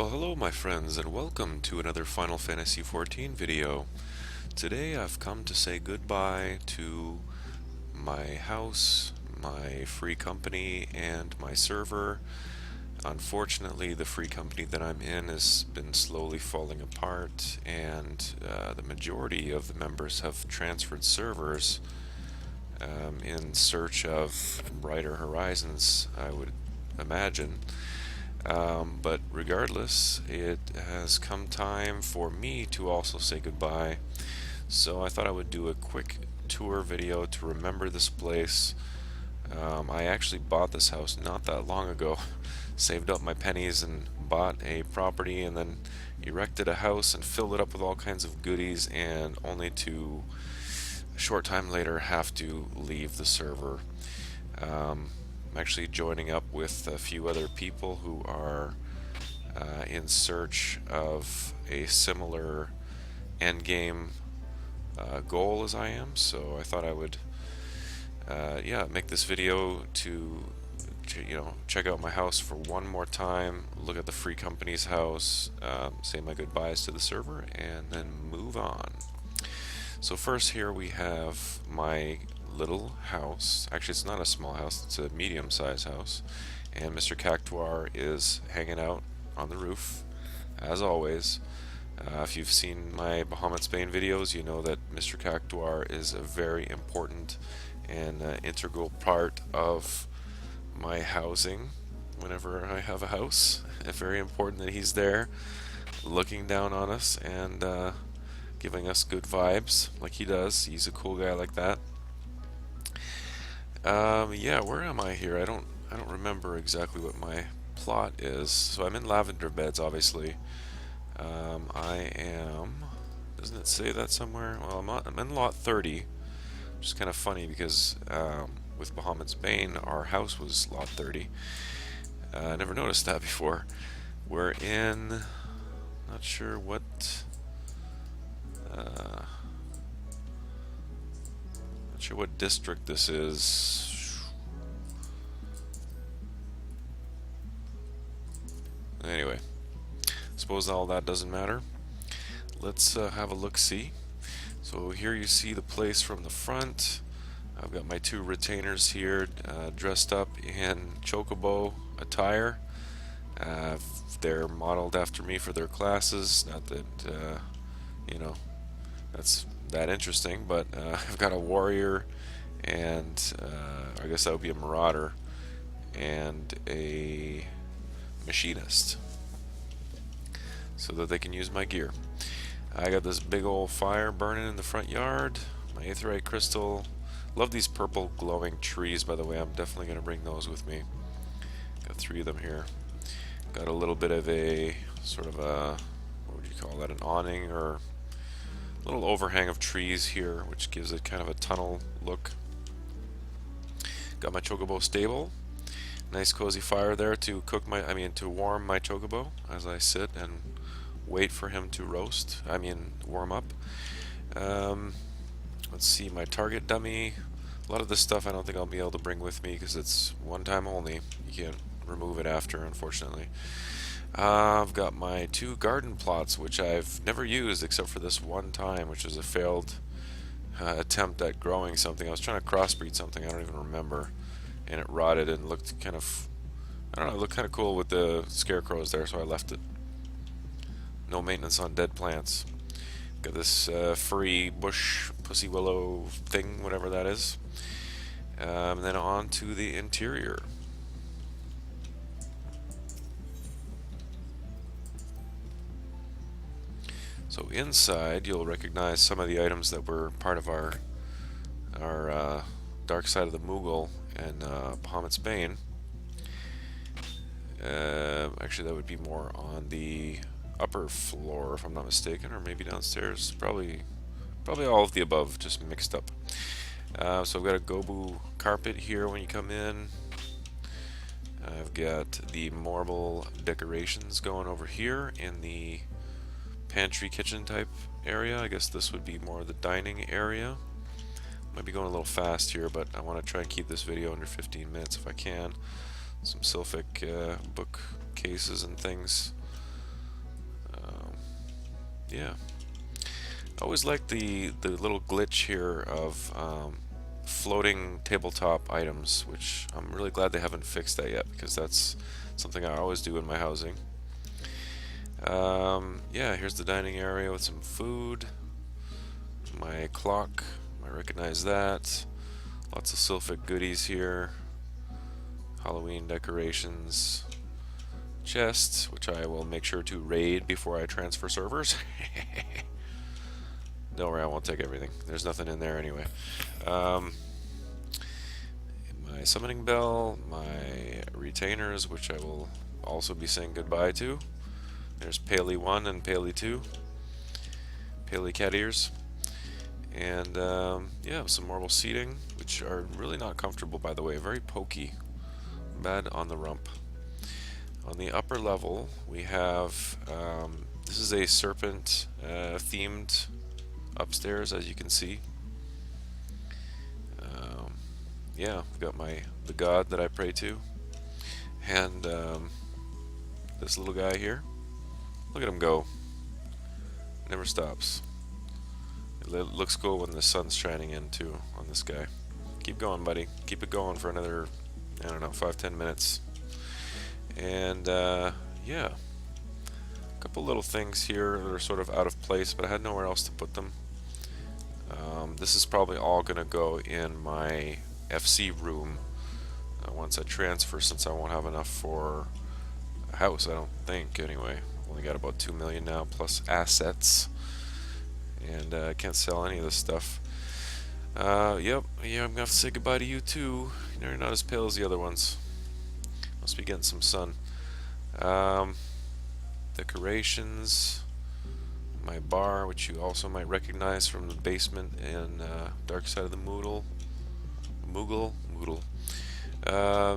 Well, hello my friends, and welcome to another Final Fantasy XIV video. Today I've come to say goodbye to my house, my free company, and my server. Unfortunately, the free company that I'm in has been slowly falling apart, and the majority of the members have transferred servers in search of brighter horizons, I would imagine. But regardless, it has come time for me to also say goodbye. So I thought I would do a quick tour video to remember this place. I actually bought this house not that long ago. Saved up my pennies and bought a property and then erected a house and filled it up with all kinds of goodies, and only to a short time later have to leave the server. I'm actually joining up with a few other people who are in search of a similar endgame goal as I am, so I thought I would make this video to check out my house for one more time, look at the free company's house, say my goodbyes to the server, and then move on. So first, here we have my little house. Actually, it's not a small house, it's a medium-sized house, and Mr. Cactuar is hanging out on the roof as always. If you've seen my Bahamut Spain videos, you know that Mr. Cactuar is a very important and integral part of my housing whenever I have a house. It's very important that he's there looking down on us and giving us good vibes like he does. He's a cool guy like that. Where am I here? I don't remember exactly what my plot is. So I'm in Lavender Beds, obviously. I am, doesn't it say that somewhere? Well, I'm in lot 30, which is kind of funny because with Bahamut's Bane, our house was lot 30. I never noticed that before. We're in, not sure what, district this is. Anyway, suppose all that doesn't matter. Let's have a look-see. So here you see the place from the front. I've got my two retainers here dressed up in chocobo attire. They're modeled after me for their classes. Not that that's that interesting, but I've got a warrior, and I guess that would be a marauder, and a machinist, so that they can use my gear. I got this big old fire burning in the front yard, my aetheryte crystal. Love these purple glowing trees, by the way. I'm definitely going to bring those with me. Got 3 of them here. Got a little bit of a sort of a, what would you call that, an awning or little overhang of trees here, which gives it kind of a tunnel look. Got my chocobo stable. Nice cozy fire there to to warm my chocobo as I sit and wait for him to warm up. Let's see, my target dummy. A lot of this stuff I don't think I'll be able to bring with me because it's one time only. You can't remove it after, unfortunately. I've got my 2 garden plots, which I've never used except for this one time, which was a failed attempt at growing something. I was trying to crossbreed something, I don't even remember, and it rotted and looked kind of, I don't know, it looked kind of cool with the scarecrows there, so I left it. No maintenance on dead plants. Got this free bush pussy willow thing, whatever that is. And then on to the interior. So inside, you'll recognize some of the items that were part of our Dark Side of the Moogle and Bahamut's Bane. Actually, that would be more on the upper floor, if I'm not mistaken, or maybe downstairs. Probably all of the above, just mixed up. So I've got a Gobu carpet here when you come in. I've got the marble decorations going over here in the pantry kitchen type area. I guess this would be more the dining area. Might be going a little fast here, but I want to try and keep this video under 15 minutes if I can. Some Sylphic book cases and things yeah. I always like the little glitch here of floating tabletop items, which I'm really glad they haven't fixed that yet, because that's something I always do in my housing. Yeah, here's the dining area with some food. My clock, I recognize that. Lots of Sylphic goodies here. Halloween decorations. Chests, which I will make sure to raid before I transfer servers. Don't worry, I won't take everything. There's nothing in there anyway. My summoning bell, my retainers, which I will also be saying goodbye to. There's Paley 1 and Paley 2. Paley cat ears. And yeah, some marble seating, which are really not comfortable, by the way. Very pokey. Bad on the rump. On the upper level, we have, this is a serpent themed upstairs, as you can see. Yeah, I've got the god that I pray to, and this little guy here. Look at him go. Never stops. It looks cool when the sun's shining in too on this guy. Keep going, buddy. Keep it going for another, I don't know, 5-10 minutes. And yeah, a couple little things here that are sort of out of place, but I had nowhere else to put them. This is probably all going to go in my FC room once I transfer, since I won't have enough for a house, I don't think, anyway. I've only got about 2 million now, plus assets, and I can't sell any of this stuff. Yep, yeah, I'm going to have to say goodbye to you too. You're not as pale as the other ones. Must be getting some sun. Decorations. My bar, which you also might recognize from the basement in Dark Side of the Moogle.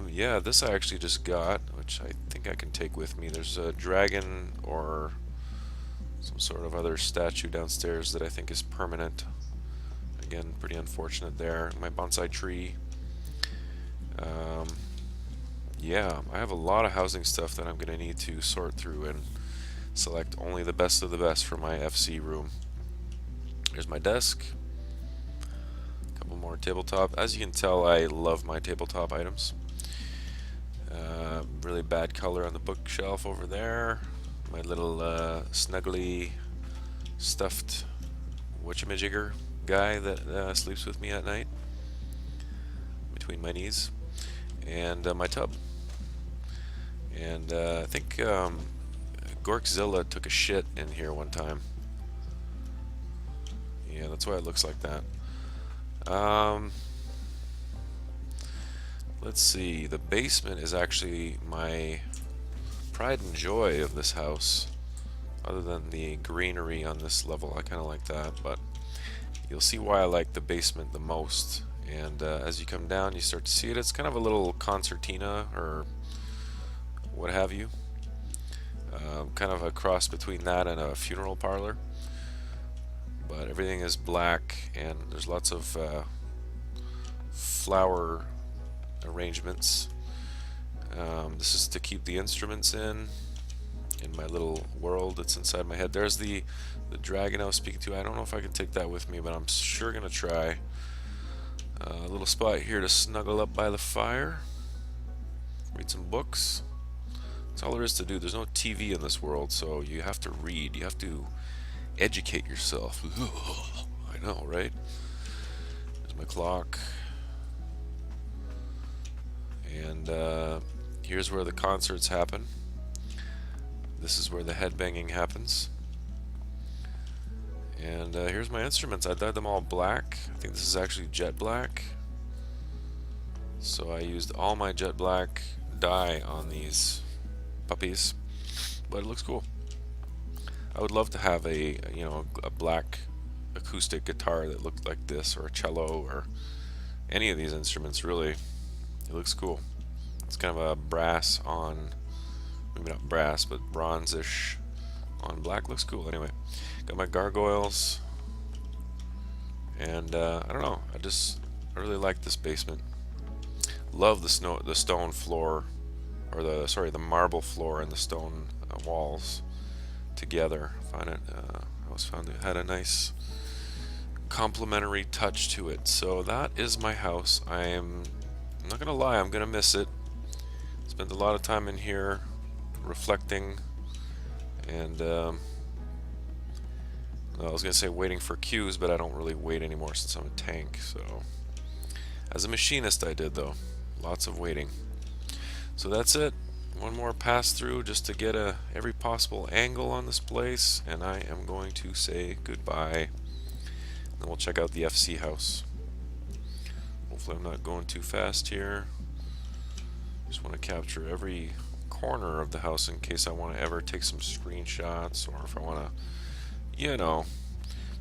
Yeah, this I actually just got, which I think I can take with me. There's a dragon or some sort of other statue downstairs that I think is permanent. Again, pretty unfortunate there. My bonsai tree. Yeah, I have a lot of housing stuff that I'm going to need to sort through and select only the best of the best for my FC room. There's my desk. A couple more tabletop. As you can tell, I love my tabletop items. Really bad color on the bookshelf over there. My little snuggly stuffed whatchamajigger guy that sleeps with me at night between my knees. And my tub. And I think Gorkzilla took a shit in here one time. Yeah, that's why it looks like that. Let's see. The basement is actually my pride and joy of this house. Other than the greenery on this level, I kind of like that. But you'll see why I like the basement the most. And as you come down, you start to see it. It's kind of a little concertina or what have you. Kind of a cross between that and a funeral parlor. But everything is black, and there's lots of flower arrangements. This is to keep the instruments in my little world that's inside my head. There's the dragon I was speaking to. I don't know if I can take that with me, but I'm sure gonna try. A little spot here to snuggle up by the fire, read some books. That's all there is to do. There's no TV in this world, so you have to read. You have to educate yourself. I know, right? There's my clock. And here's where the concerts happen. This is where the headbanging happens. And here's my instruments. I dyed them all black. I think this is actually jet black. So I used all my jet black dye on these puppies, but it looks cool. I would love to have a black acoustic guitar that looked like this, or a cello, or any of these instruments. Really, it looks cool. It's kind of a brass on, maybe not brass, but bronze-ish on black. Looks cool. Anyway, got my gargoyles, and I don't know. I really like this basement. Love the stone floor, or the marble floor and the stone walls together. Find it always found it had a nice complimentary touch to it. So that is my house. I'm not gonna lie, I'm gonna miss it. Spent a lot of time in here reflecting and I was gonna say waiting for queues, but I don't really wait anymore since I'm a tank. So as a machinist I did, though, lots of waiting. So that's it. One more pass through just to get every possible angle on this place, and I am going to say goodbye. Then we'll check out the FC house. Hopefully I'm not going too fast here. Just want to capture every corner of the house in case I want to ever take some screenshots, or if I want to, you know,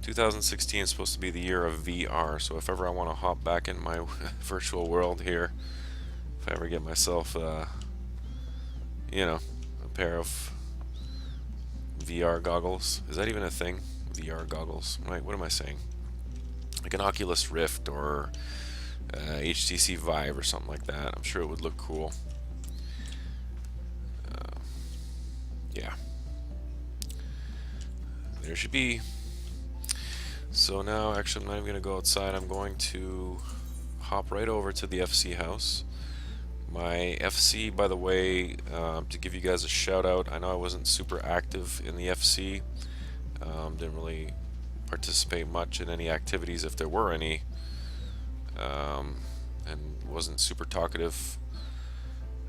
2016 is supposed to be the year of VR, so if ever I want to hop back in my virtual world here, if I ever get myself, you know, a pair of VR goggles. Is that even a thing? VR goggles. Right, what am I saying? Like an Oculus Rift or HTC Vive or something like that. I'm sure it would look cool. Yeah. There should be. So now, actually, I'm not even going to go outside. I'm going to hop right over to the FC house. My FC, by the way, to give you guys a shout out, I know I wasn't super active in the FC. Didn't really participate much in any activities, if there were any, and wasn't super talkative.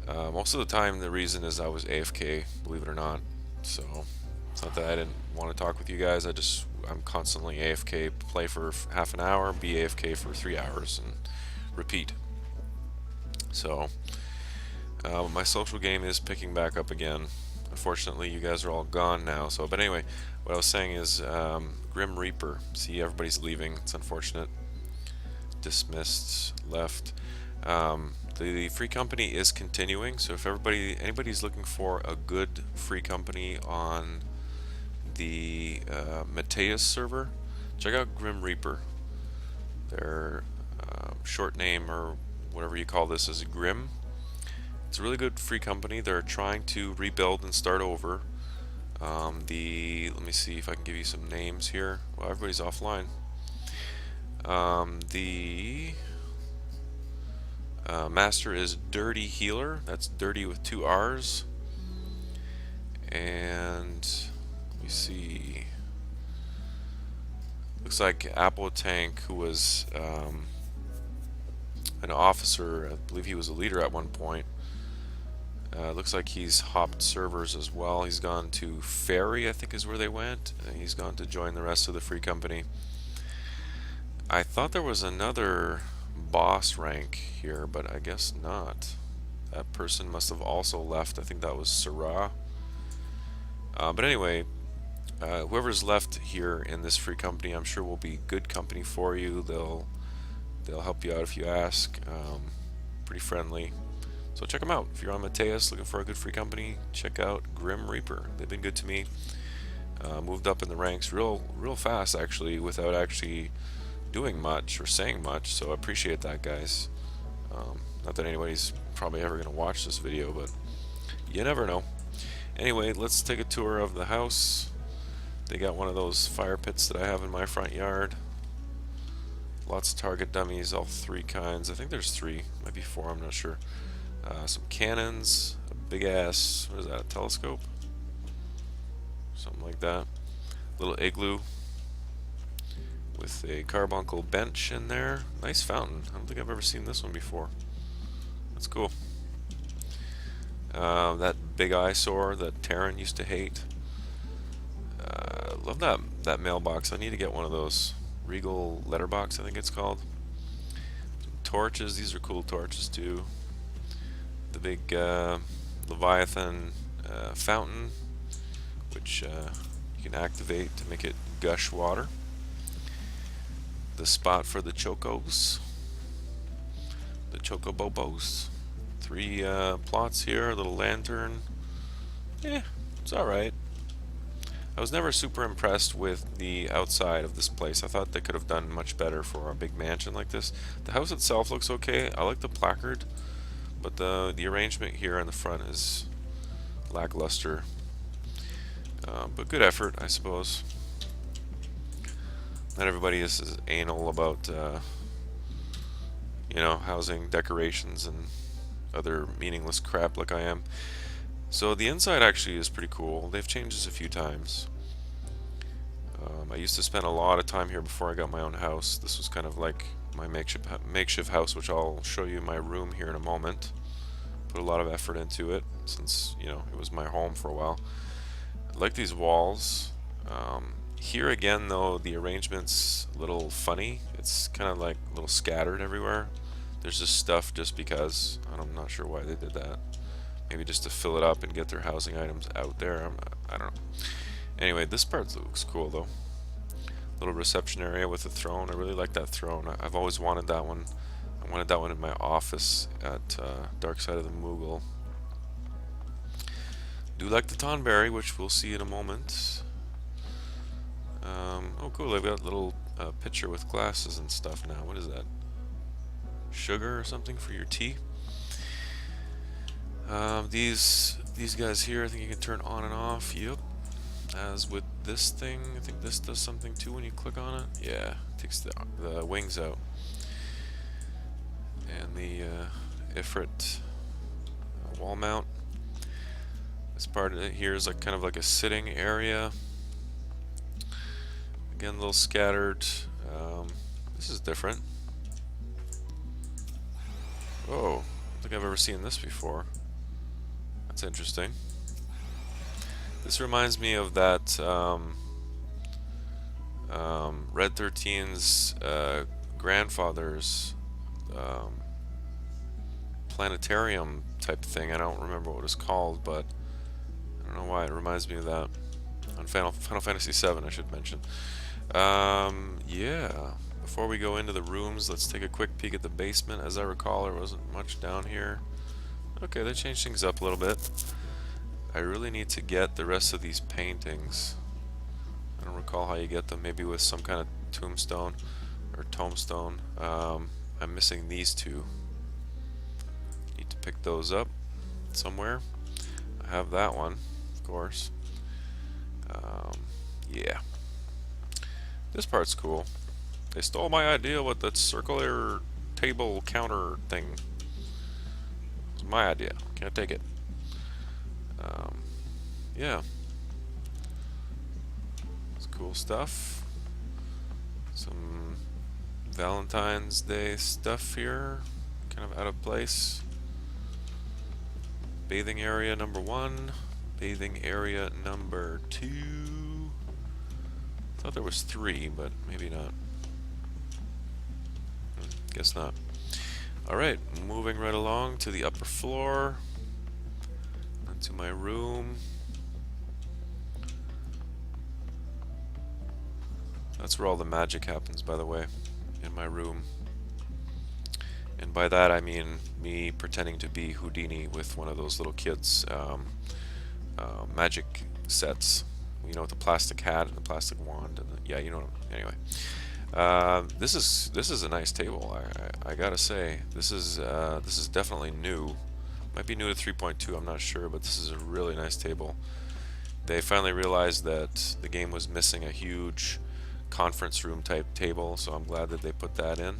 Most of the time the reason is I was AFK, believe it or not. So it's not that I didn't want to talk with you guys, I'm constantly AFK, play for half an hour, be AFK for 3 hours, and repeat. So my social game is picking back up again. Unfortunately you guys are all gone now, so but anyway, what I was saying is Grim Reaper. See, everybody's leaving, it's unfortunate. Dismissed, left. The free company is continuing, so if anybody's looking for a good free company on the Mateus server, check out Grim Reaper. Their short name, or whatever you call this, is Grim. It's a really good free company. They're trying to rebuild and start over. Let me see if I can give you some names here. Well, everybody's offline. The master is Dirty Healer. That's dirty with 2 R's. And let me see. Looks like Apple Tank, who was an officer, I believe he was a leader at one point. Looks like he's hopped servers as well. He's gone to Ferry, I think is where they went. He's gone to join the rest of the free company. I thought there was another boss rank here, but I guess not. That person must have also left. I think that was Sarah. But anyway, whoever's left here in this free company, I'm sure will be good company for you. They'll help you out if you ask. Pretty friendly. So check them out. If you're on Mateus looking for a good free company, check out Grim Reaper. They've been good to me. Moved up in the ranks real fast, actually, without actually doing much or saying much. So I appreciate that, guys. Not that anybody's probably ever going to watch this video, but you never know. Anyway, let's take a tour of the house. They got one of those fire pits that I have in my front yard. Lots of target dummies, all 3 kinds. I think there's 3, might be 4, I'm not sure. Some cannons, a big ass, what is that, a telescope? Something like that. Little igloo with a carbuncle bench in there. Nice fountain. I don't think I've ever seen this one before. That's cool. That big eyesore that Terran used to hate. Love that mailbox. I need to get one of those. Regal letterbox, I think it's called. Some torches. These are cool torches too. The big Leviathan fountain, which you can activate to make it gush water. The spot for the chocos, the chocobobos. 3 plots here, a little lantern. Yeah, it's alright. I was never super impressed with the outside of this place. I thought they could have done much better for a big mansion like this. The house itself looks okay. I like the placard, but the arrangement here in the front is lackluster. But good effort, I suppose. Not everybody is as anal about, you know, housing decorations and other meaningless crap like I am. So the inside actually is pretty cool. They've changed this a few times. I used to spend a lot of time here before I got my own house. This was kind of like my makeshift house, which I'll show you my room here in a moment. Put a lot of effort into it since, you know, it was my home for a while. I like these walls. Here again, though, the arrangement's a little funny. It's kind of like a little scattered everywhere. There's just stuff just because. I'm not sure why they did that. Maybe just to fill it up and get their housing items out there. I don't know. Anyway, this part looks cool, though. Little reception area with a throne. I really like that throne. I've always wanted that one. I wanted that one in my office at Dark Side of the Moogle. Do like the Tonberry, which we'll see in a moment. Oh cool, they've got a little pitcher with glasses and stuff now. What is that? Sugar or something for your tea? These guys here, I think you can turn on and off. Yep. As with this thing, I think this does something too when you click on it. Yeah, it takes the wings out. And the Ifrit wall mount. This part of it here is like kind of like a sitting area. Again, a little scattered. This is different. Oh, I don't think I've ever seen this before. That's interesting. This reminds me of that Red 13's grandfather's planetarium type thing. I don't remember what it's called, but I don't know why it reminds me of that. On Final Fantasy VII, I should mention. Yeah. Before we go into the rooms, let's take a quick peek at the basement. As I recall, there wasn't much down here. Okay, they changed things up a little bit. I really need to get the rest of these paintings. I don't recall how you get them. Maybe with some kind of tombstone or tombstone. I'm missing these two. Need to pick those up somewhere. I have that one, of course. Yeah. This part's cool. They stole my idea with that circular table counter thing. It's my idea. Can't take it. Yeah. It's cool stuff. Some Valentine's Day stuff here. Kind of out of place. Bathing area number 1. Bathing area number 2. I thought there was 3, but maybe not. Guess not. Alright, moving right along to the upper floor. Into my room. That's where all the magic happens, by the way. In my room. And by that I mean me pretending to be Houdini with one of those little kids' magic sets. You know, with the plastic hat and the plastic wand. And yeah, you know what anyway. This is a nice table. I gotta say, this is definitely new. Might be new to 3.2. I'm not sure, but this is a really nice table. They finally realized that the game was missing a huge conference room type table, so I'm glad that they put that in.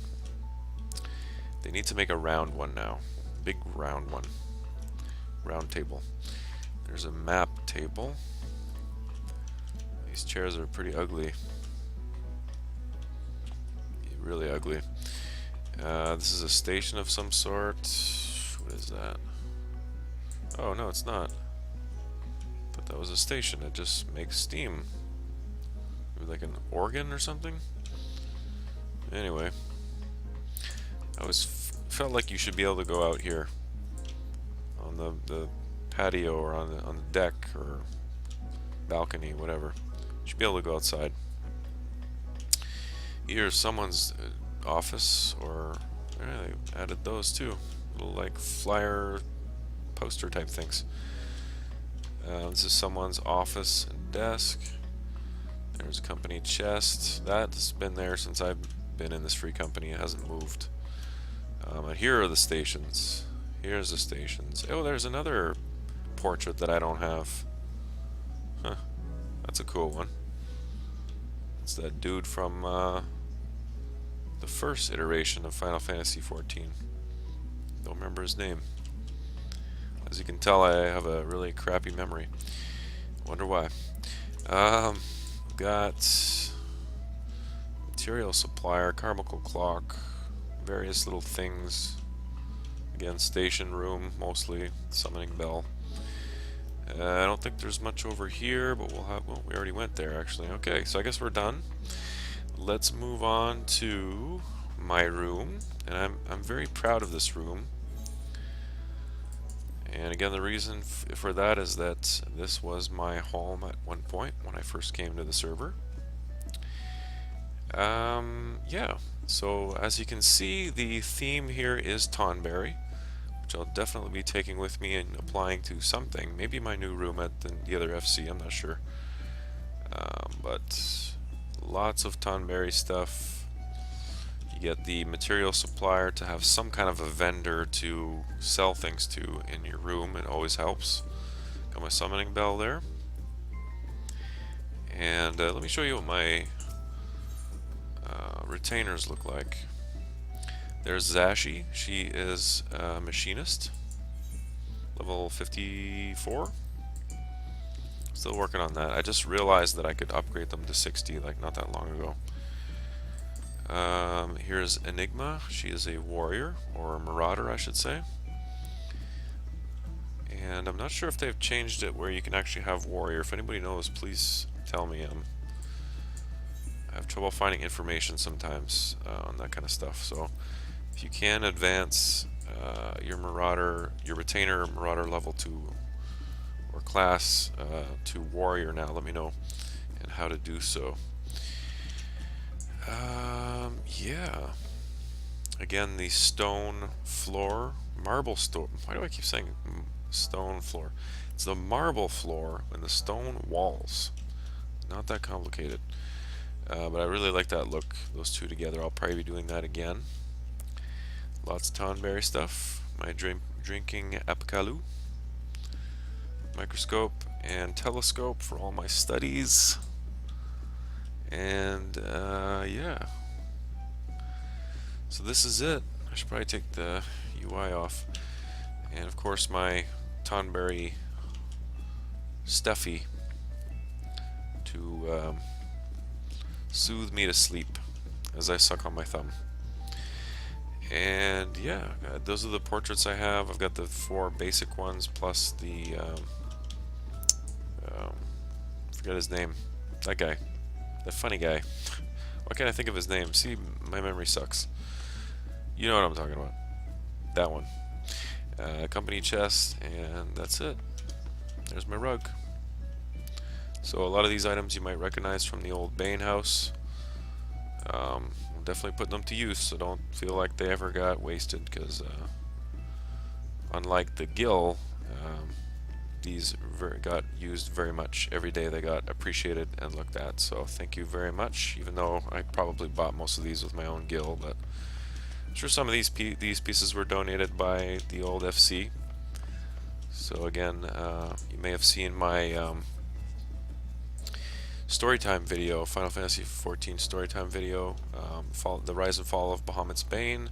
They need to make a round one now, big round one, round table. There's a map table. These chairs are pretty ugly. Really ugly. This is a station of some sort. What is that? Oh no, it's not. I thought that was a station. It just makes steam. Maybe like an organ or something. Anyway, I always felt like you should be able to go out here on the patio or on the deck or balcony, whatever. You should be able to go outside. Either someone's office or yeah, they added those too, little like flyer poster type things. This is someone's office and desk. There's a company chest that's been there since I've been in this free company. It hasn't moved. And here are the stations. Here's the stations. Oh, there's another portrait that I don't have. Huh. That's a cool one. It's that dude from the first iteration of Final Fantasy XIV. Don't remember his name. As you can tell, I have a really crappy memory. Wonder why. Got material supplier, carmichael clock, various little things. Again, station room, mostly summoning bell. I don't think there's much over here, but we'll have. Well, we already went there actually. Okay, so I guess we're done. Let's move on to my room, and I'm very proud of this room. And again, the reason for that is that this was my home at one point when I first came to the server. Yeah, so as you can see, the theme here is Tonberry, which I'll definitely be taking with me and applying to something. Maybe my new room at the other FC, I'm not sure. But lots of Tonberry stuff. You get the material supplier to have some kind of a vendor to sell things to in your room. It always helps. Got my summoning bell there. And let me show you what my retainers look like. There's Zashi. She is a machinist. Level 54. Still working on that. I just realized that I could upgrade them to 60 like not that long ago. Here's Enigma. She is a warrior, or a marauder I should say. And I'm not sure if they've changed it where you can actually have warrior. If anybody knows, please tell me. I have trouble finding information sometimes on that kind of stuff. So if you can advance your marauder, your retainer marauder level to or class to warrior now, let me know and how to do so. Yeah. Again, the stone floor, marble stone. Why do I keep saying stone floor? It's the marble floor and the stone walls. Not that complicated. But I really like that look, those two together. I'll probably be doing that again. Lots of Tonberry stuff. My drinking apikalu. Microscope and telescope for all my studies. And yeah. So this is it. I should probably take the UI off. And of course my Tonberry stuffy to soothe me to sleep as I suck on my thumb. And yeah, those are the portraits I have. I've got the 4 basic ones plus the forget his name. That guy. That funny guy. Why can't I think of his name? See, my memory sucks. You know what I'm talking about. That one. Company chest, and that's it. There's my rug. So a lot of these items you might recognize from the old Bane house. I'm definitely putting them to use, so don't feel like they ever got wasted, because unlike the Gill, these got used very much every day. They got appreciated and looked at, so thank you very much, even though I probably bought most of these with my own Gill, but I'm sure some of these pieces were donated by the old FC. So again, you may have seen my storytime video, Final Fantasy XIV storytime video, the Rise and Fall of Bahamut's Bane.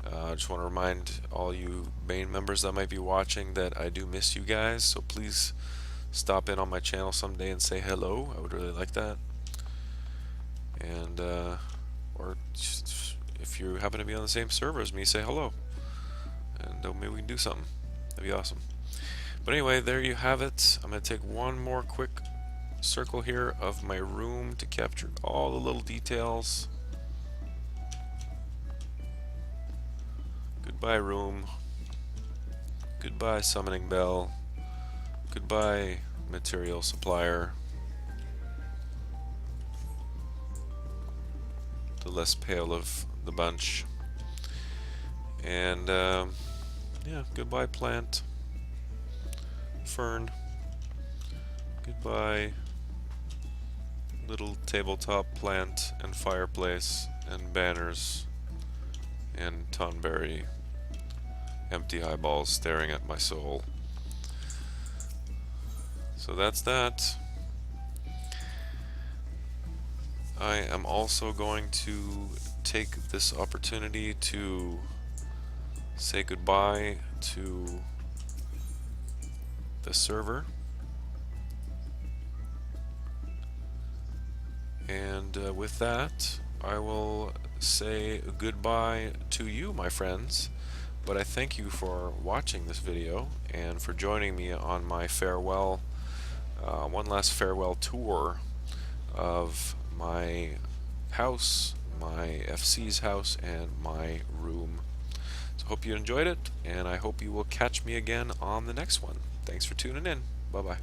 I just want to remind all you Bane members that might be watching that I do miss you guys, so please stop in on my channel someday and say hello. I would really like that. And or just, if you happen to be on the same server as me, say hello, and maybe we can do something. That'd be awesome. But anyway, there you have it. I'm going to take one more quick circle here of my room to capture all the little details. Goodbye room. Goodbye summoning bell. Goodbye material supplier. The less pale of the bunch. And yeah, goodbye plant. Fern. Goodbye little tabletop plant and fireplace and banners and Tonberry empty eyeballs staring at my soul. So that's that. I am also going to take this opportunity to say goodbye to the server, and with that I will say goodbye to you, my friends, but I thank you for watching this video and for joining me on my farewell, one last farewell tour of my house, my FC's house, and my room. So hope you enjoyed it, and I hope you will catch me again on the next one. Thanks for tuning in. Bye bye.